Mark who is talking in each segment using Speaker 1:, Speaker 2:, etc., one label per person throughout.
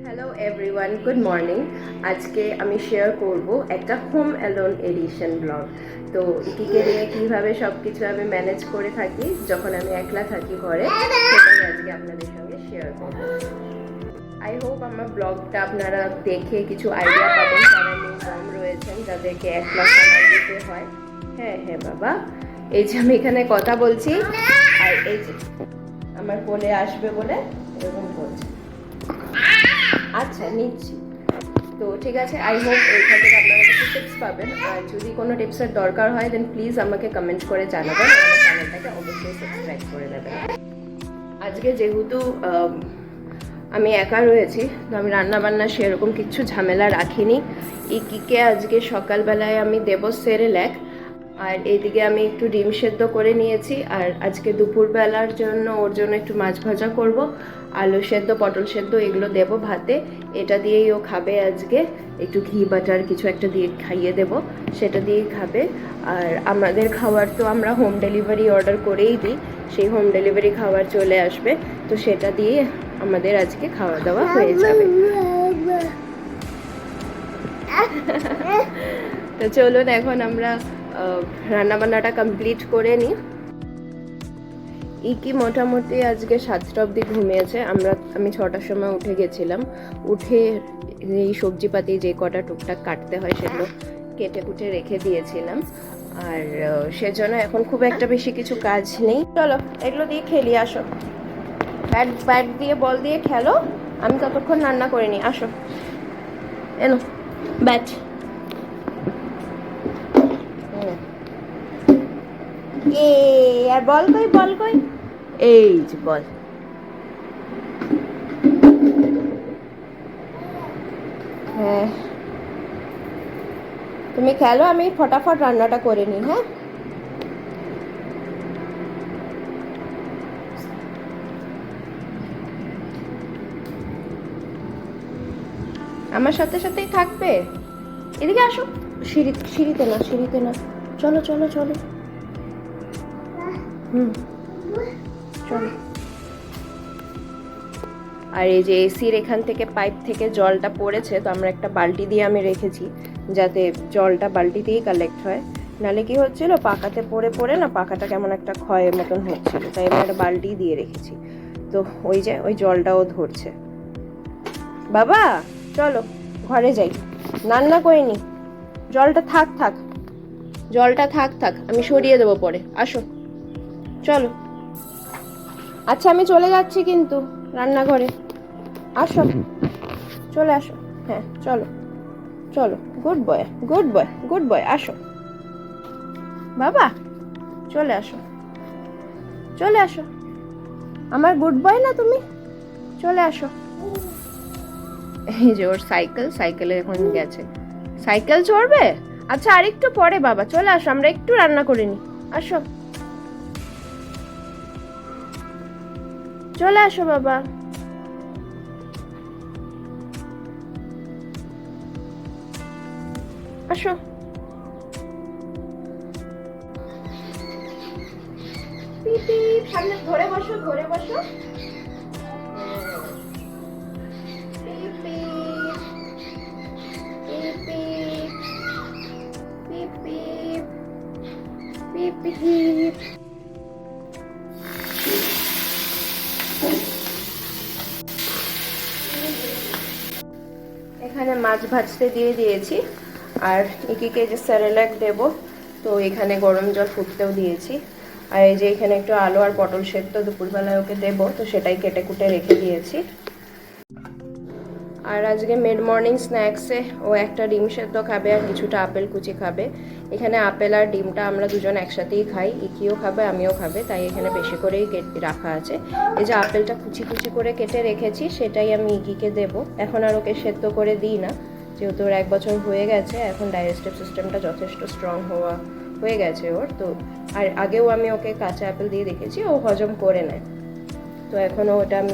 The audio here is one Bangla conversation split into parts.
Speaker 1: Hello everyone, good morning. আজকে আমি শেয়ার করব একটা হোম অ্যালোন এডিশন ব্লগ। তো ইকিকে নিয়ে কীভাবে সব কিছু আমি ম্যানেজ করে থাকি যখন আমি একলা থাকি ঘরে, সেটাই আজকে আপনাদের সঙ্গে শেয়ার করব। আই হোপ আমার ব্লগটা আপনারা দেখে কিছু আইডিয়া পাবেন যারা নিউ মম রয়েছেন, যাদেরকে একলা সামাল দিতে হয়। হ্যাঁ হ্যাঁ বাবা, এই যে আমি এখানে কথা বলছি আর এই যে আমার কোলে আসবে বলে এরকম করছে। আচ্ছা নিচ্ছি। তো ঠিক আছে, আই হোপ এইখান থেকে আপনারা কিছু টিপস পাবেন। আর যদি কোনো টিপসের দরকার হয় দেন প্লিজ আমাকে কমেন্ট করে জানাবেন। আমার চ্যানেলটাকে অবশ্যই সাবস্ক্রাইব করে নেবেন। আজকে যেহেতু আমি একা রয়েছি, তো আমি রান্নাবান্না সেরকম কিছু ঝামেলা রাখিনি। ইকিকে আজকে সকালবেলায় আমি দেবো সেরেল্যাক, আর এইদিকে আমি একটু ডিম সেদ্ধ করে নিয়েছি। আর আজকে দুপুরবেলার জন্য ওর জন্য একটু মাছ ভাজা করব, আলু সেদ্ধ, পটল সেদ্ধ এগুলো দেব ভাতে। এটা দিয়েই ও খাবে আজকে। একটু ঘি বাটার কিছু একটা দিয়ে খাইয়ে দেব, সেটা দিয়েই খাবে। আর আমাদের খাবার তো আমরা হোম ডেলিভারি অর্ডার করেই দিই, সেই হোম ডেলিভারি খাবার চলে আসবে, তো সেটা দিয়ে আমাদের আজকে খাওয়া দাওয়া হয়ে যাবে। তো চলুন এখন আমরা রান্নাবান্নাটা কমপ্লিট করে নিই। ইকি মোটামুটি আজকে 7টা অবধি ঘুমিয়েছে। আমি 6টার সময় উঠে গেছিলাম। উঠে এই সবজিপাতি যে কটা টুকটাক কাটতে হয় সেগুলো কেটে কুটে রেখে দিয়েছিলাম। আর সেজন্য এখন খুব একটা বেশি কিছু কাজ নেই। চলো এগুলো দিয়ে খেলি, আসো। ব্যাট দিয়ে বল দিয়ে খেলো, আমি ততক্ষণ রান্না করে নিই। আসো, এনো ব্যাট। আর বল কই, বল কই, এই যে বল। হ্যাঁ তুমি খেলো, আমি ফটাফট রান্নাটা করে নিই। হ্যাঁ আমার সাথে সাথেই থাকবে। এদিকে আসো। সিঁড়িতে না, সিঁড়িতে না, চলো চলো চলো। চলো। আর এই যে এসির এখান থেকে পাইপ থেকে জলটা পড়েছে, তো আমরা একটা বালতি দিয়ে আমি রেখেছি যাতে জলটা বালতিতেই কালেক্ট হয়। নালে কি হচ্ছিল, পাখাতে পড়ে পড়ে না পাখাটা কেমন একটা ক্ষয়ের মতন হচ্ছিল, তাই আমি একটা বালতি দিয়ে রেখেছি। তো ওই যে ওই জলটাও ধরছে। বাবা চলো ঘরে যাই, রান্না করিনি। জলটা থাক থাক, জলটা থাক থাক, আমি সরিয়ে দেবো পরে। আসো চলো। আচ্ছা আমি চলে যাচ্ছি কিন্তু রান্নাঘরে। আসো, চলে আসো। হ্যাঁ চলো চলো, good boy good boy good boy. আসো বাবা, চলে আসো, চলে আসো। আমার গুড বয় না তুমি, চলে আসো। এই যে ওর সাইকেলে এখন গেছে, সাইকেল চড়বে। আচ্ছা আরেকটু পরে বাবা, চলে আসো, আমরা একটু রান্না করে নি। আসো, চলে আসো বাবা। আসো। সামনে ধরে বসো, ধরে বসো। এখানে মাছ ভাজতে দিয়ে দিয়েছি, আর ইকিকে যে সেরেল্যাক দেব, তো এখানে গরম জল ফুটতেও দিয়েছি। আর এই যে এখানে একটু আলু আর পটল সেদ্ধ দুপুরবেলায় ওকে দেবো, তো সেটাই কেটে কুটে রেখে দিয়েছি। আর আজকে মিড মর্নিং স্ন্যাক্সে ও একটা ডিম সেদ্ধ খাবে আর কিছুটা আপেল কুচি খাবে। এখানে আপেল আর ডিমটা আমরা দুজন একসাথেই খাই, ইকিও খাবে আমিও খাবে, তাই এখানে বেশি করেই রাখা আছে। এই যে আপেলটা কুচি কুচি করে কেটে রেখেছি, সেটাই আমি ইকিকে দেবো। এখন আর ওকে সেদ্ধ করে দিই না, যেহেতু ওর 1 বছর হয়ে গেছে, এখন ডাইজেস্টিভ সিস্টেমটা যথেষ্ট স্ট্রং হয়ে গেছে ওর। তো আর আগেও আমি ওকে কাঁচা আপেল দিয়ে দেখেছি, ও হজম করে নেয়। তো এখনও ওটা আমি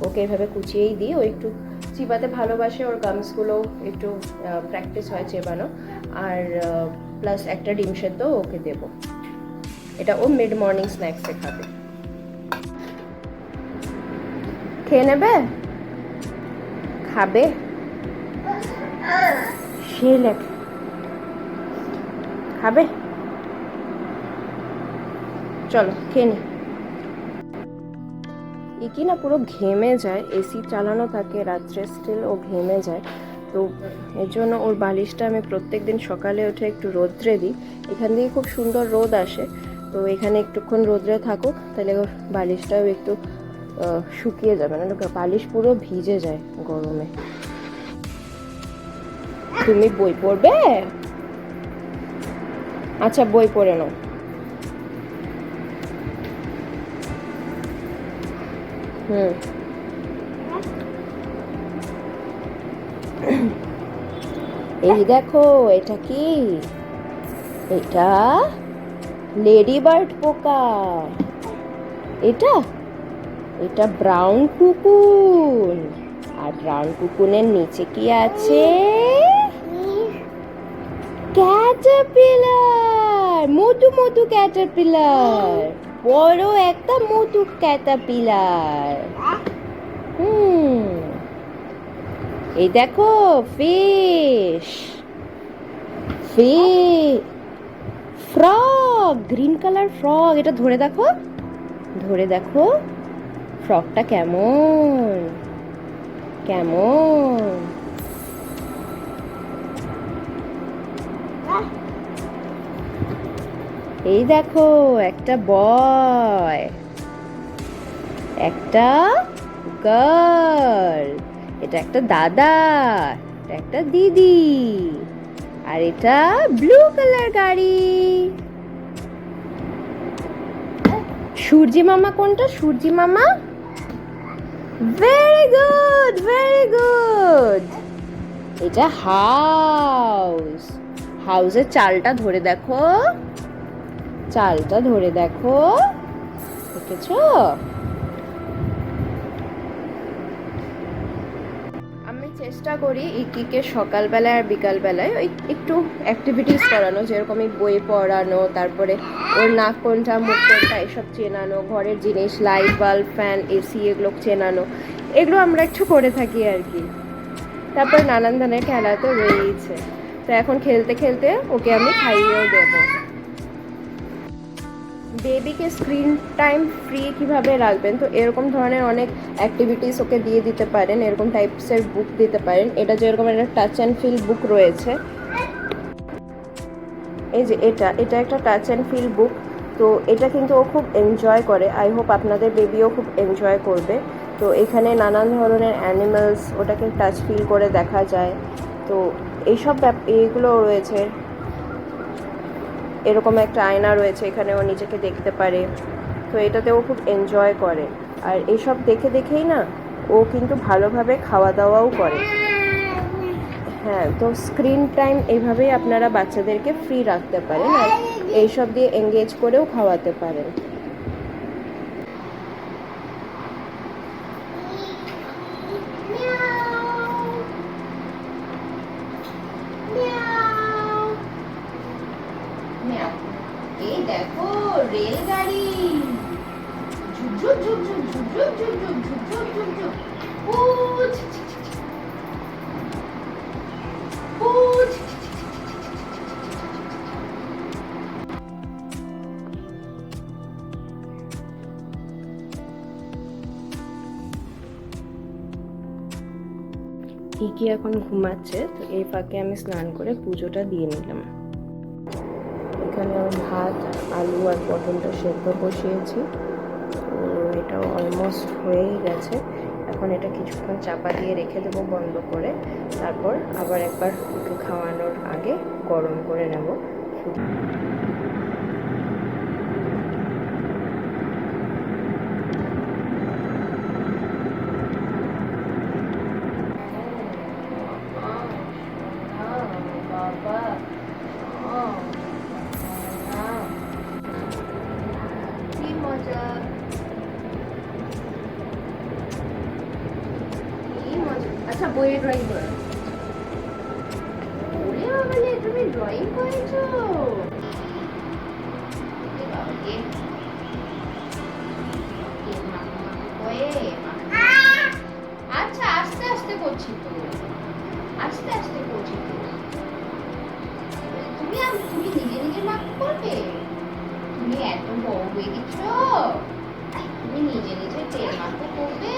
Speaker 1: ওকে এভাবে কুচিয়েই দিই। ও একটু চিবাতে ভালোবাসে, ওর গামসগুলো একটু প্র্যাকটিস হয় চেবানো। আর প্লাস একটা ডিম সেদ্ধ ওকে দেব, এটা ও মিড মর্নিং স্ন্যাক্সে খাবে। খেয়ে নেবে, খাবে সে লেখ খাবে, চলো খেয়ে নি। ইকি না পুরো ঘেমে যায়, এসি চালানো থাকে রাত্রে, স্টিল ও ঘেমে যায়। তো এর জন্য ওর বালিশটা আমি প্রত্যেকদিন সকালে উঠে একটু রোদ্রে দিই। এখান থেকে খুব সুন্দর রোদ আসে, তো এখানে একটুক্ষণ রোদ্রে থাকুক, তাহলে ওর বালিশটাও একটু শুকিয়ে যাবে, না বালিশ পুরো ভিজে যায় গরমে। তুমি বই পড়বে? আচ্ছা বই পড়ে নাও। হুম, এই দেখো এটা কি, এটা লেডি বার্ড পোকা। এটা এটা ব্রাউন কুকুন। আর ব্রাউন কুকুনের নিচে কি আছে? ক্যাটারপিলার, মধু মধু ক্যাটারপিলার, বড় একটা মধু ক্যাটারপিলার। হুম, এই দেখো fish, fish, frog, green colour frog. এটা ধরে দেখো, ধরে দেখো ফ্রগটা কেমন কেমন। এই দেখো একটা বয়, একটা গার্ল, এটা একটা দাদা, এটা একটা দিদি, আর এটা ব্লু কালার গাড়ি। সূর্যি মামা কোনটা? সূর্যি মামা, ভেরি গুড ভেরি গুড। এটা হাউস, হাউসের চালটা ধরে দেখো, চালটা ধরে দেখো, দেখেছো? আমি চেষ্টা করি ইকিকে সকালবেলায় আর বিকালবেলায় ওই একটু অ্যাক্টিভিটিস করানো, যেরকম বই পড়ানো, তারপরে ওর নাক কোনটা মুখ কোনটা এসব চেনানো, ঘরের জিনিস লাইট বাল্ব ফ্যান এসি এগুলো চেনানো, এগুলো আমরা একটু করে থাকি আর কি। তারপর নানান ধরনের খেলা তো রয়েইছে, তো এখন খেলতে খেলতে ওকে আমি খাইয়েও দেবো। বেবিকে স্ক্রিন টাইম ফ্রি কিভাবে রাখবেন, তো এরকম ধরনের অনেক অ্যাক্টিভিটিস ওকে দিয়ে দিতে পারেন, এরকম টাইপসের বুক দিতে পারেন। এটা যেরকম একটা টাচ অ্যান্ড ফিল বুক রয়েছে, এই যে এটা এটা একটা টাচ অ্যান্ড ফিল বুক, তো এটা কিন্তু ও খুব এনজয় করে। আই হোপ আপনাদের বেবিও খুব এনজয় করবে। তো এখানে নানান ধরনের অ্যানিমালস ওটাকে টাচ ফিল করে দেখা যায়, তো এইসব এইগুলো রয়েছে। এরকম একটা আয়না রয়েছে, এখানে ও নিজেকে দেখতে পারে, তো এটাতে ও খুব এনজয় করে। আর এইসব দেখে দেখেই না ও কিন্তু ভালোভাবে খাওয়া দাওয়াও করে। হ্যাঁ, তো স্ক্রিন টাইম এইভাবেই আপনারা বাচ্চাদেরকে ফ্রি রাখতে পারেন, আর এইসব দিয়ে এঙ্গেজ করেও খাওয়াতে পারেন। এই দেখো রেলগাড়ি, ঝুকঝুক ঝুকঝুক ঝুকঝুক ঝুকঝুক ঝুকঝুক ঝুকঝুক, পুচ পুচ। ইকি এখন ঘুমাচ্ছে, তো এই ফাঁকে আমি স্নান করে পুজোটা দিয়ে নিলাম। এখানে আমি ভাত, আলু আর পটলটা সেদ্ধ বসিয়েছি, তো এটাও অলমোস্ট হয়েই গেছে। এখন এটা কিছুক্ষণ চাপা দিয়ে রেখে দেবো বন্ধ করে, তারপর আবার একবার ওকে খাওয়ানোর আগে গরম করে নেব। আচ্ছা বইয়ে ড্রয়িং করো। ওরে বাবালে, তুমি ড্রয়িং করেছো? আচ্ছা আস্তে আস্তে করছি তো।
Speaker 2: হয়ে গেছো? তুমি নিজে নিজে তেল মাখো করবে?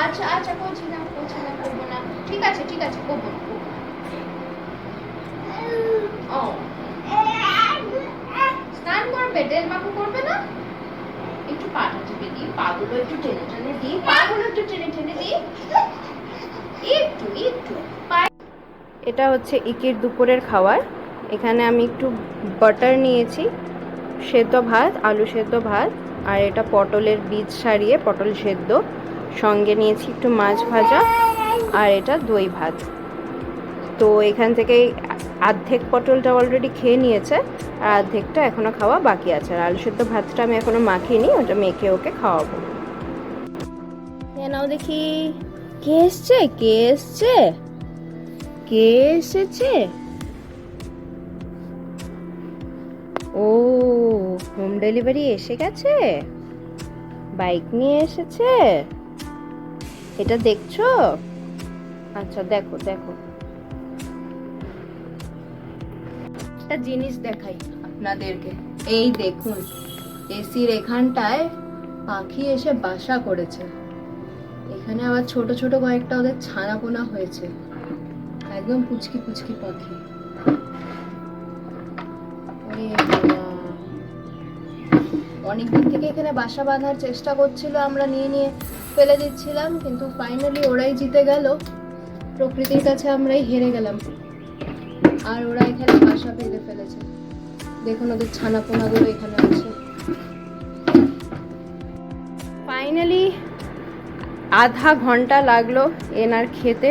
Speaker 2: আচ্ছা আচ্ছা, করছি না করবো না। ঠিক আছে করবো না। ও, স্নান করবে, তেল মাখো করবে না? একটু পাটা টিপে দিই, পাগুলো একটু টেনে টেনে দিই, পাগুলো একটু টেনে টেনে দিই, একটু একটু।
Speaker 1: এটা হচ্ছে ইকির দুপুরের খাবার। এখানে আমি একটু বাটার নিয়েছি, সেদ্ধ ভাত, আলু সেদ্ধ ভাত, আর এটা পটলের বীজ ছাড়িয়ে পটল সেদ্ধ, সঙ্গে নিয়েছি একটু মাছ ভাজা, আর এটা দই ভাত। তো এখান থেকে অর্ধেক পটলটা অলরেডি খেয়ে নিয়েছে, আর অর্ধেকটা এখনও খাওয়া বাকি আছে। আর আলু সেদ্ধ ভাতটা আমি এখনও মাখিনি, ওটা মেখে ওকে খাওয়াবো। নাও দেখি, কে এসছে কে এসছে কে এসেছে? ও, হোম ডেলিভারি এসে গেছে, বাইক নিয়ে এসেছে। এটা দেখছো? আচ্ছা দেখো দেখো, একটা জিনিস দেখাই আপনাদেরকে। এই দেখুন, এসির এখানটায় পাখি এসে বাসা করেছে। এখানে আবার ছোট ছোট কয়েকটা ওদের ছানাপোনা হয়েছে, একদম পুচকি পুচকি পাখি। অনেকদিন থেকে এখানে বাসা বাঁধার চেষ্টা করছিল, আমরা নিয়ে নিয়ে ফেলে দিচ্ছিলাম, কিন্তু ফাইনালি ওরাই জিতে গেল। প্রকৃতির কাছে আমরাই হেরে গেলাম, আর ওরা এখানে বাসা বেঁধে ফেলেছে। দেখুন ওদের ছানাপোনাগুলো এখানে আছে। ফাইনালি আধা ঘন্টা লাগলো এনার খেতে,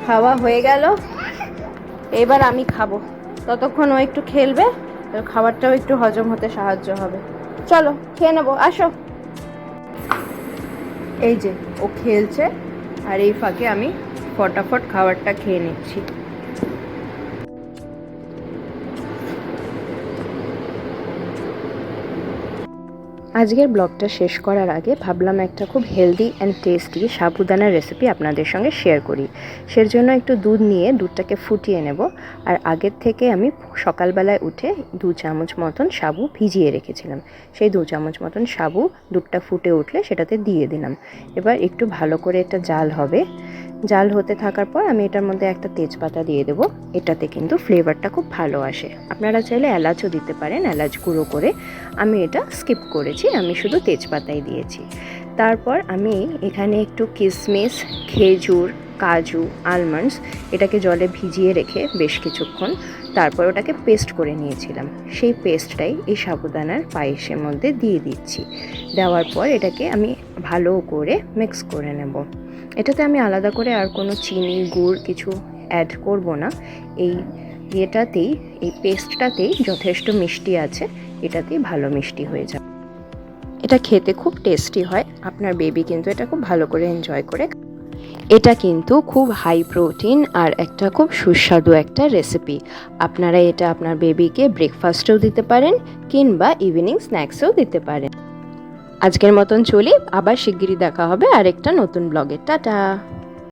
Speaker 1: খাওয়া হয়ে গেল। এবার আমি খাবো, ততক্ষণ ও একটু খেলবে, তো খাবারটাও একটু হজম হতে সাহায্য হবে। চলো খেয়ে নেবো, আসো। এই যে ও খেলছে, আর এই ফাঁকে আমি ফটাফট খাবারটা খেয়ে নিচ্ছি। আজকের ব্লগটা শেষ করার আগে ভাবলাম একটা খুব হেলদি অ্যান্ড টেস্টি সাবুদানার রেসিপি আপনাদের সঙ্গে শেয়ার করি। সের জন্য একটু দুধ নিয়ে দুধটাকে ফুটিয়ে নেব। আর আগের থেকে আমি সকালবেলায় উঠে 2 চামচ মতন সাবু ভিজিয়ে রেখেছিলাম। সেই 2 চামচ মতন সাবু দুধটা ফুটে উঠলে সেটাতে দিয়ে দিলাম। এবার একটু ভালো করে এটা জাল হবে। জাল হতে থাকার পর আমি এটার মধ্যে একটা তেজপাতা দিয়ে দেবো। এটাতে কিন্তু ফ্লেভারটা খুব ভালো আসে। আপনারা চাইলে এলাচও দিতে পারেন, এলাচ গুঁড়ো করে। আমি এটা স্কিপ করেছি, আমি শুধু তেজপাতাই দিয়েছি। তারপর আমি এখানে একটু কিশমিশ, খেজুর, কাজু, আলমন্ডস এটাকে জলে ভিজিয়ে রেখে বেশ কিছুক্ষণ তারপর ওটাকে পেস্ট করে নিয়েছিলাম। সেই পেস্টটাই এই সাবুদানার পায়েসের মধ্যে দিয়ে দিচ্ছি। দেওয়ার পর এটাকে আমি ভালো করে মিক্স করে নেব। এটাতে আমি আলাদা করে আর কোনো চিনি, গুড় কিছু অ্যাড করব না। এটাতেই, এই পেস্টটাতেই যথেষ্ট মিষ্টি আছে, এটাতেই ভালো মিষ্টি হয়ে যাবে। এটা খেতে খুব টেস্টি হয়, আপনার বেবি কিন্তু এটা খুব ভালো করে এনজয় করে। এটা কিন্তু খুব হাই প্রোটিন আর একটা খুব সুস্বাদু একটা রেসিপি। আপনারা এটা আপনার বেবিকে ব্রেকফাস্টেও দিতে পারেন, কিংবা ইভিনিং স্ন্যাক্সেও দিতে পারেন। আজকের মতন চলি, আবার শিগগিরই দেখা হবে আরেকটা নতুন ব্লগে। টাটা।